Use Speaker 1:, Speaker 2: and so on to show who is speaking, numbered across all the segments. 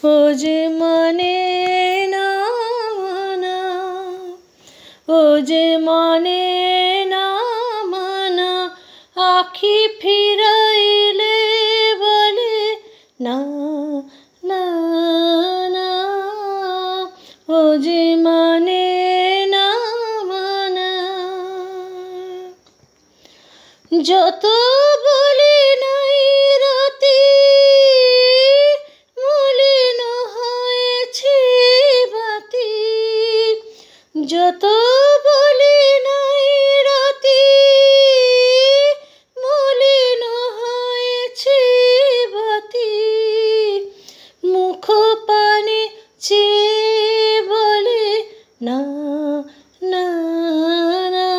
Speaker 1: ও যে মানে না মানা, ও যে মানে না মানা, আখি ফিরাইলে বলে না না না। ও যে মানে না মানা, যত বলি নাই রাতে মলিন হয়েছে বাতি, যত বলি নাই রাতে মলিন হয়েছে বাতি, মুখ পানে চেয়ে বলে না না না।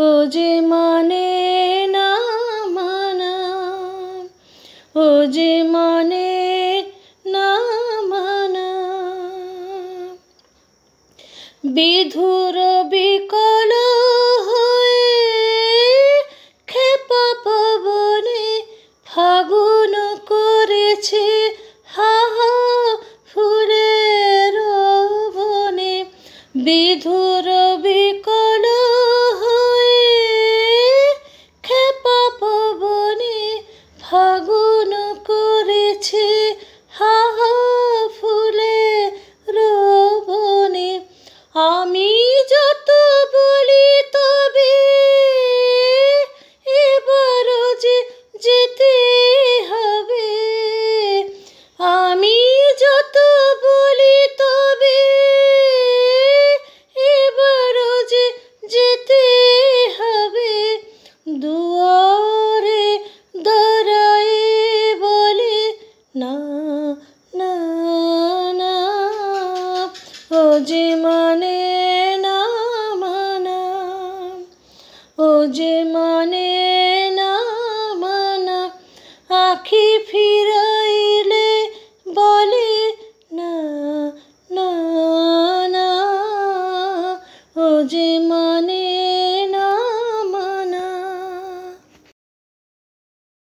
Speaker 1: ও যে মানে না মানা, ও যে মানে না মানা। বিধুর বিকল হয়ে খেপা পবনে ফাগুন করেছে হা হা ফুলের বনে। বিধুর বিকল হয়ে খেপা পবনে ফাগুন করেছে হা হা ফুলের বনে। আমি যত বলি তবে এবারও যে যেতে হবে, আমি যত বলি তবে এবারও যে যেতে হবে। দুয়ারে দাঁড়ায়ে বলে না না না। ও যে মানে না মানা, ও যে মানে না মানা, আখি ফিরাইলে বলে না না না। ও যে মানে